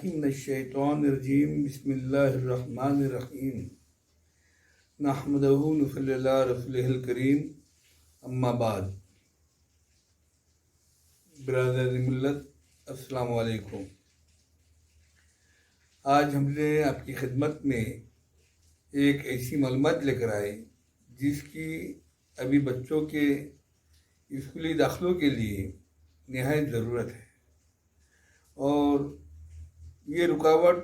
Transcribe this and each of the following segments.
من الشیطان الرجیم بسم اللہ الرحمن الرحیم نحمدہ ونصلی علی رسولہ الکریم اما بعد۔ برادر ملت السلام علیکم۔ آج ہم نے آپ کی خدمت میں ایک ایسی معلومات لے کر آئے جس کی ابھی بچوں کے اسکولی داخلوں کے لیے نہایت ضرورت ہے، اور یہ رکاوٹ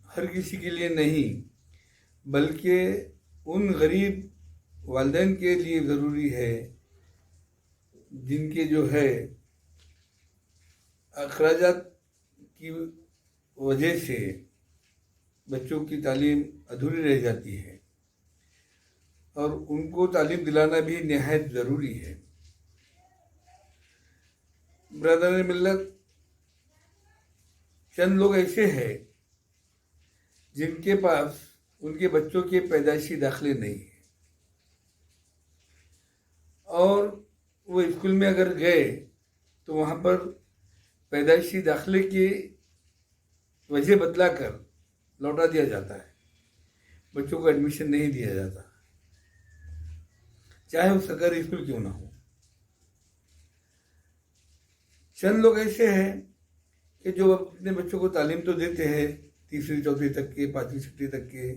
ہر کسی کے لیے نہیں بلکہ ان غریب والدین کے لیے ضروری ہے جن کے جو ہے اخراجات کی وجہ سے بچوں کی تعلیم ادھوری رہ جاتی ہے، اور ان کو تعلیم دلانا بھی نہایت ضروری ہے۔ برادر ملت، چند لوگ ایسے ہیں جن کے پاس ان کے بچوں کے پیدائشی داخلے نہیں ہیں، اور وہ اسکول میں اگر گئے تو وہاں پر پیدائشی داخلے کی وجہ بتلا کر لوٹا دیا جاتا ہے، بچوں کو ایڈمیشن نہیں دیا جاتا، چاہے وہ سرکاری اسکول کیوں نہ ہو۔ چند لوگ ایسے ہیں کہ جو اپنے بچوں کو تعلیم تو دیتے ہیں تیسری چوتھی تک کے، پانچویں چھٹی تک کے،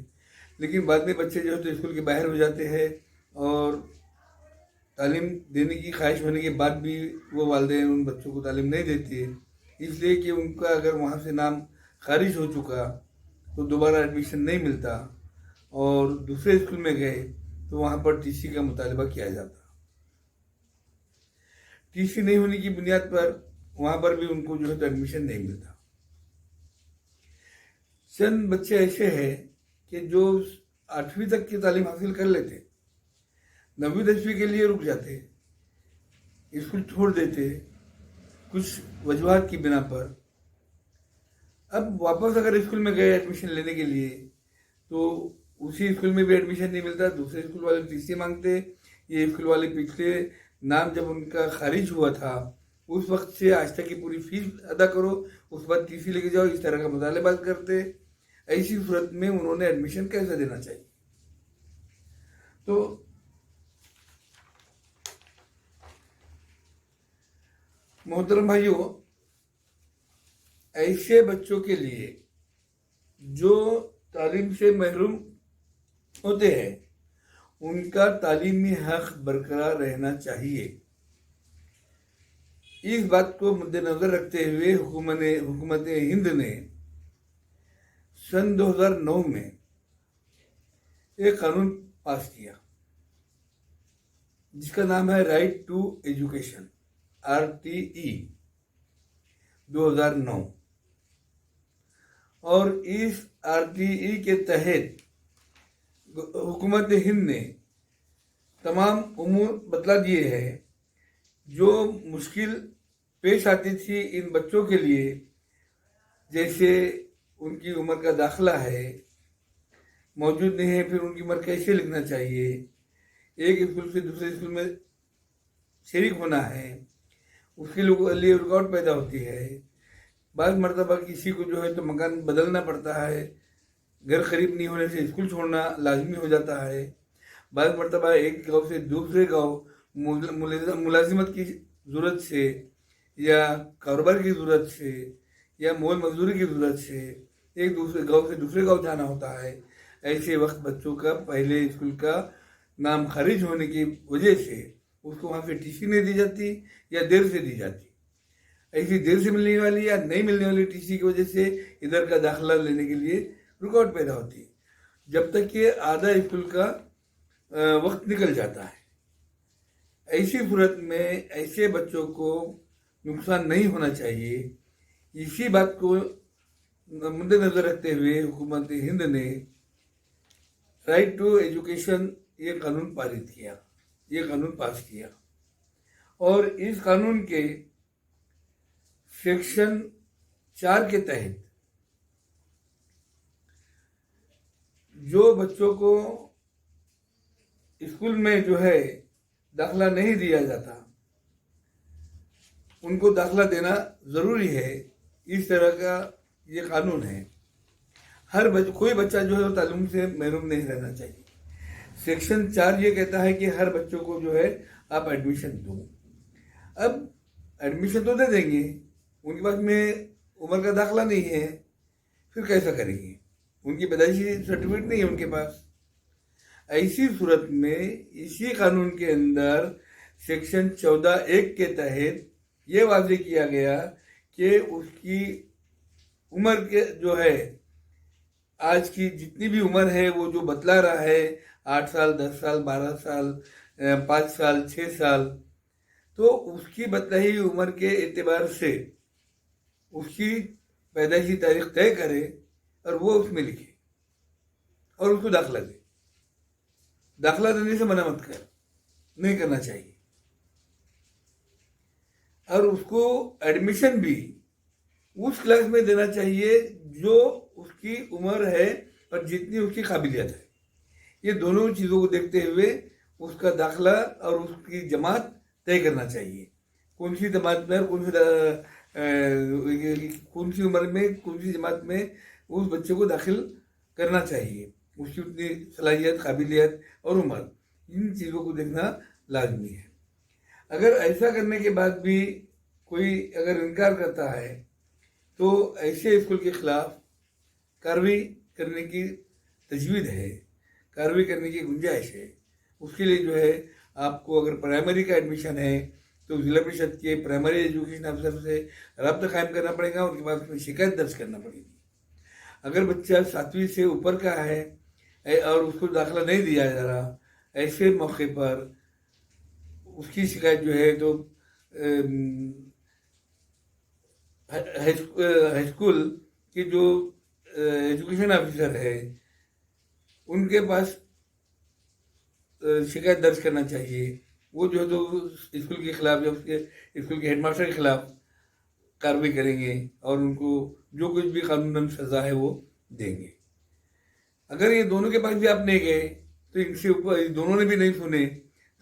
لیکن بعد میں بچے جو ہے تو اسکول کے باہر ہو جاتے ہیں، اور تعلیم دینے کی خواہش ہونے کے بعد بھی وہ والدین ان بچوں کو تعلیم نہیں دیتے، اس لیے کہ ان کا اگر وہاں سے نام خارج ہو چکا تو دوبارہ ایڈمیشن نہیں ملتا، اور دوسرے اسکول میں گئے تو وہاں پر ٹی سی کا مطالبہ کیا جاتا۔ ٹی سی نہیں ہونے کی بنیاد پر وہاں پر بھی ان کو جو ہے تو ایڈمیشن نہیں ملتا۔ چند بچے ایسے ہیں کہ جو 8ویں تک کی تعلیم حاصل کر لیتے، 9ویں 10ویں کے لیے رک جاتے، اسکول چھوڑ دیتے کچھ وجوہات کی بنا پر۔ اب واپس اگر اسکول میں گئے ایڈمیشن لینے کے لیے تو اسی اسکول میں بھی ایڈمیشن نہیں ملتا، دوسرے اسکول والے ٹی سی مانگتے۔ یہ اسکول والے پچھلے نام جب ان کا خارج ہوا تھا اس وقت سے آج تک کی پوری فیس ادا کرو، اس بعد ٹی سی لے کے جاؤ، اس طرح کا مطالبہ کرتے۔ ایسی صورت میں انہوں نے ایڈمیشن کیسے دینا چاہیے؟ تو محترم بھائیوں، ایسے بچوں کے لیے جو تعلیم سے محروم ہوتے ہیں ان کا تعلیمی حق برقرار رہنا چاہیے۔ اس بات کو مد نظر رکھتے ہوئے حکومت ہند نے سن 2009 میں ایک قانون پاس کیا جس کا نام ہے رائٹ ٹو ایجوکیشن، RTE 2009، اور اس RTE کے تحت حکومت ہند نے تمام امور بتلا دیے ہیں جو مشکل پیش آتی تھی ان بچوں کے لیے، جیسے ان کی عمر کا داخلہ ہے موجود نہیں ہے، پھر ان کی عمر کیسے لکھنا چاہیے، ایک اسکول سے دوسرے اسکول میں شریک ہونا ہے، اس کے لیے رکاوٹ پیدا ہوتی ہے۔ بعض مرتبہ کسی کو جو ہے تو مکان بدلنا پڑتا ہے، گھر قریب نہیں ہونے سے اسکول چھوڑنا لازمی ہو جاتا ہے، بعض مرتبہ ایک گاؤں سے دوسرے گاؤں ملازمت کی ضرورت سے یا کاروبار کی ضرورت سے یا مول مزدوری کی ضرورت سے ایک دوسرے گاؤں سے دوسرے گاؤں جانا ہوتا ہے۔ ایسے وقت بچوں کا پہلے اسکول کا نام خارج ہونے کی وجہ سے اس کو وہاں سے ٹی سی نہیں دی جاتی یا دیر سے دی جاتی۔ ایسی دیر سے ملنے والی یا نہیں ملنے والی ٹی سی کی وجہ سے ادھر کا داخلہ لینے کے لیے رکاوٹ پیدا ہوتی ہے، جب تک کہ آدھا اسکول کا وقت نکل جاتا ہے۔ ایسی صورت میں ایسے بچوں کو نقصان نہیں ہونا چاہیے، اسی بات کو مد نظر رکھتے ہوئے حکومت ہند نے رائٹ ٹو ایجوکیشن یہ قانون پارت کیا، یہ قانون پاس کیا، اور اس قانون کے سیکشن 4 کے تحت جو بچوں کو اسکول میں جو ہے داخلہ نہیں دیا جاتا ان کو داخلہ دینا ضروری ہے۔ اس طرح کا یہ قانون ہے. کوئی بچہ جو ہے وہ تعلیم سے محروم نہیں رہنا چاہیے. سیکشن 4 یہ کہتا ہے کہ ہر بچوں کو جو ہے آپ ایڈمیشن دو. اب ایڈمیشن تو دے دیں گے، ان کے پاس میں عمر کا داخلہ نہیں ہے، پھر کیسا کریں گے؟ ان کی پیدائشی سرٹیفکیٹ نہیں ہے ان کے پاس. ایسی صورت میں اسی قانون کے اندر سیکشن 14(1) کے تحت یہ واضح کیا گیا کہ اس کی عمر کے جو ہے، آج کی جتنی بھی عمر ہے وہ جو بتلا رہا ہے 8 سال 10 سال 12 سال 5 سال 6 سال، تو اس کی بتلائی عمر کے اعتبار سے اس کی پیدائشی تاریخ طے کرے اور وہ اس میں لکھے اور اس کو داخلہ دے. داخلہ دینے سے منع مت کر، نہیں کرنا چاہیے. اور اس کو ایڈمیشن بھی اس کلاس میں دینا چاہیے جو اس کی عمر ہے اور جتنی اس کی قابلیت ہے. یہ دونوں چیزوں کو دیکھتے ہوئے اس کا داخلہ اور اس کی جماعت طے کرنا چاہیے. کون سی جماعت میں کون سی عمر میں کون سی جماعت میں اس بچے کو داخل کرنا چاہیے، اس کی اتنی صلاحیت قابلیت اور عمر، ان چیزوں کو دیکھنا لازمی ہے. اگر ایسا کرنے کے بعد بھی کوئی اگر انکار کرتا ہے تو ایسے اسکول کے خلاف کارروائی کرنے کی تجویز ہے، کارروائی کرنے کی گنجائش ہے. اس کے لیے جو ہے آپ کو اگر پرائمری کا ایڈمیشن ہے تو ضلع پریشد کے پرائمری ایجوکیشن افسر سے رابطہ قائم کرنا پڑے گا، ان کے بعد اس میں شکایت درج کرنا پڑے گی. اگر بچہ 7ویں سے اوپر کا ہے اور اس کو داخلہ نہیں دیا جا رہا، ایسے موقع پر اس کی شکایت جو ہے تو ہائی اسکول کے جو ایجوکیشن آفیسر ہے ان کے پاس شکایت درج کرنا چاہیے. وہ جو ہے تو اسکول کے خلاف یا اس کے اسکول کے ہیڈ ماسٹر کے خلاف کارروائی کریں گے اور ان کو جو کچھ بھی قانوناً سزا ہے وہ دیں گے. اگر یہ دونوں کے پاس بھی آپ نہیں گئے تو ان سے اوپر دونوں نے بھی نہیں سنے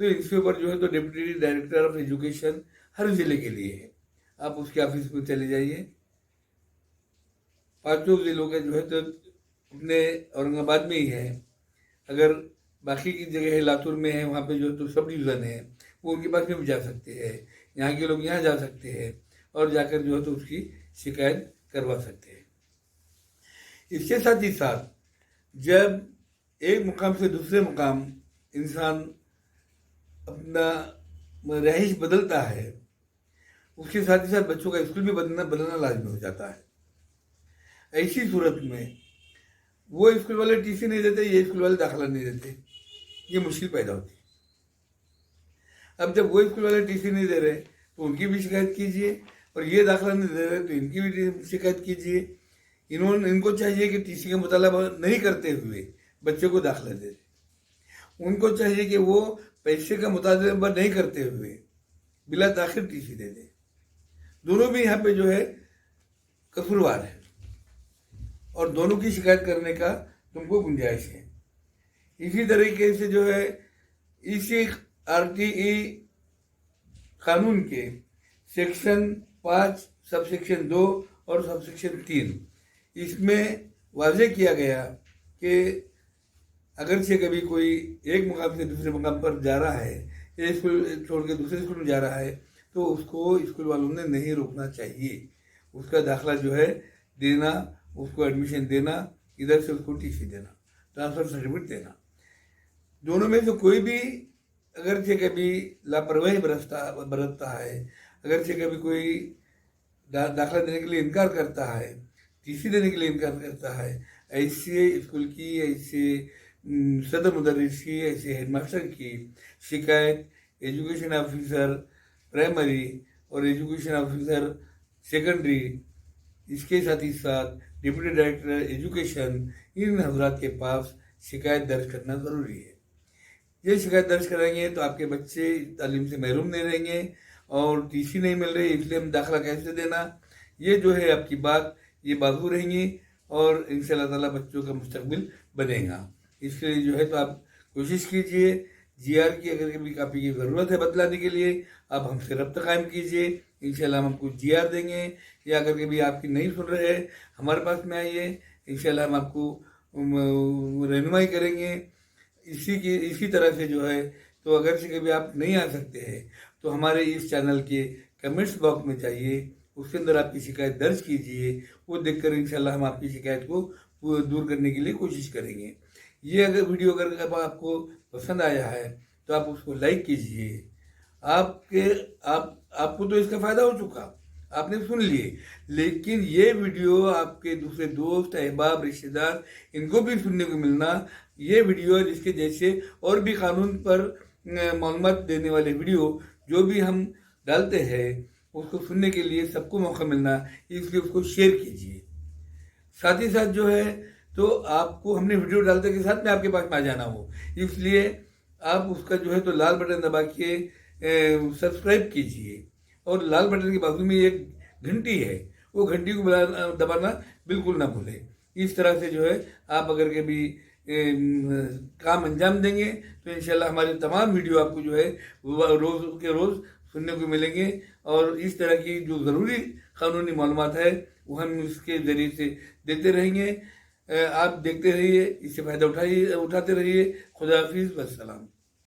تو ان سے اوپر جو ہے تو ڈپٹی ڈائریکٹر آف ایجوکیشن ہر ضلع کے لیے ہے، آپ اس کے آفس میں چلے جائیے. 5 ضلعوں کے جو ہے تو اپنے اورنگ آباد میں ہی ہے. اگر باقی کی جگہ ہے لاتور میں ہے، وہاں پہ جو ہے تو سب ڈویژن ہے، وہ ان کے پاس میں بھی جا سکتے ہیں. یہاں کے لوگ یہاں جا سکتے ہیں اور جا کر جو ہے تو اس کی شکایت کروا سکتے ہیں. اس کے ساتھ ہی ساتھ جب ایک مقام سے دوسرے مقام انسان اپنا رہائش بدلتا ہے، اس کے ساتھ ہی ساتھ بچوں کا اسکول بھی بدلنا لازمی ہو جاتا ہے. ایسی صورت میں وہ اسکول والے ٹی سی نہیں دیتے، یہ اسکول والے داخلہ نہیں دیتے، یہ مشکل پیدا ہوتی ہے. اب جب وہ اسکول والے ٹی سی نہیں دے رہے تو ان کی بھی شکایت کیجیے، اور یہ داخلہ نہیں دے رہے تو ان کی بھی شکایت کیجیے. ان کو چاہیے کہ ٹی سی کا مطالبہ نہیں کرتے ہوئے بچے کو داخلہ دے دیں. ان کو چاہیے کہ وہ پیسے کا مطالبہ نہیں کرتے ہوئے بلا تاخیر ٹی سی دے دیں. دونوں بھی یہاں پہ جو ہے قصوروار ہیں اور دونوں کی شکایت کرنے کا تم کو گنجائش ہے. اسی طریقے سے جو ہے اسی RTE قانون کے سیکشن 5 سب سیکشن 2 اور سب سیکشن 3 اس میں واضح کیا گیا کہ اگرچہ کبھی کوئی ایک مقام سے دوسرے مقام پر جا رہا ہے، ایک اسکول چھوڑ کے دوسرے اسکول میں جا رہا ہے، تو اس کو اسکول والوں نے نہیں روکنا چاہیے. اس کا داخلہ جو ہے دینا، اس کو ایڈمیشن دینا، ادھر سے اس کو ٹی سی دینا، ٹرانسفر سرٹیفکیٹ دینا. دونوں میں سے کوئی بھی اگرچہ کبھی لاپرواہی برتتا ہے، اگرچہ کبھی کوئی داخلہ دینے کے لیے انکار کرتا ہے، ٹی سی دینے کے لیے انکار کرتا ہے، ایسے اسکول کی، ایسے صدر مدرس کی، ایسے ہیڈ ماسٹر کی شکایت ایجوکیشن آفیسر پرائمری اور ایجوکیشن آفیسر سیکنڈری، اس کے ساتھ ہی ساتھ ڈپٹی ڈائریکٹر ایجوکیشن، ان حضرات کے پاس شکایت درج کرنا ضروری ہے. یہ شکایت درج کریں گے تو آپ کے بچے تعلیم سے محروم نہیں رہیں گے، اور ٹی سی نہیں مل رہی اس لیے ہم داخلہ کیسے دینا، یہ جو ہے آپ کی بات یہ بازو رہیں گی اور ان شاء اللہ تعالیٰ بچوں کا مستقبل بنے گا. اس کے لیے جو ہے تو آپ کوشش کیجئے GR کی اگر کبھی کاپی کی ضرورت ہے بتلانے کے لیے، آپ ہم سے رابطہ قائم کیجیے، انشاءاللہ ہم آپ کو GR دیں گے. یا اگر کبھی آپ کی نہیں سن رہے ہمارے پاس میں آئیے، انشاءاللہ ہم آپ کو رہنمائی کریں گے. اسی طرح سے جو ہے تو اگر سے کبھی آپ نہیں آ سکتے ہیں تو ہمارے اس چینل کے کمنٹس باکس میں جائیے، اس کے اندر آپ کی شکایت درج کیجیے، وہ دیکھ کر انشاءاللہ ہم آپ کی شکایت کو دور کرنے کے لیے کوشش کریں گے. یہ اگر ویڈیو اگر آپ کو پسند آیا ہے تو آپ اس کو لائک کیجیے. آپ کو تو اس کا فائدہ ہو چکا، آپ نے سن لیے، لیکن یہ ویڈیو آپ کے دوسرے دوست، احباب، رشتہ دار، ان کو بھی سننے کو ملنا. یہ ویڈیو جس کے جیسے اور بھی قانون پر معلومات دینے والے ویڈیو جو بھی ہم ڈالتے ہیں اس کو سننے کے لیے سب کو موقع ملنا، اس لیے اس کو شیئر کیجیے. ساتھ ہی ساتھ جو ہے تو آپ کو ہم نے ویڈیو ڈالتے کے ساتھ میں آپ کے پاس میں آ جانا ہو، اس لیے آپ اس کا جو ہے تو لال بٹن دبا کے سبسکرائب کیجیے، اور لال بٹن کے بازو میں ایک گھنٹی ہے، وہ گھنٹی کو دبانا بالکل نہ بھولیں. اس طرح سے جو ہے آپ اگر کبھی کام انجام دیں گے تو انشاءاللہ ہمارے تمام ویڈیو آپ کو جو ہے روز کے روز سننے کو ملیں گے. اور اس طرح کی جو ضروری قانونی معلومات ہے وہ ہم اس کے ذریعے سے دیتے رہیں گے. آپ دیکھتے رہیے، اس سے فائدہ اٹھاتے رہیے. خدا حافظ، والسلام.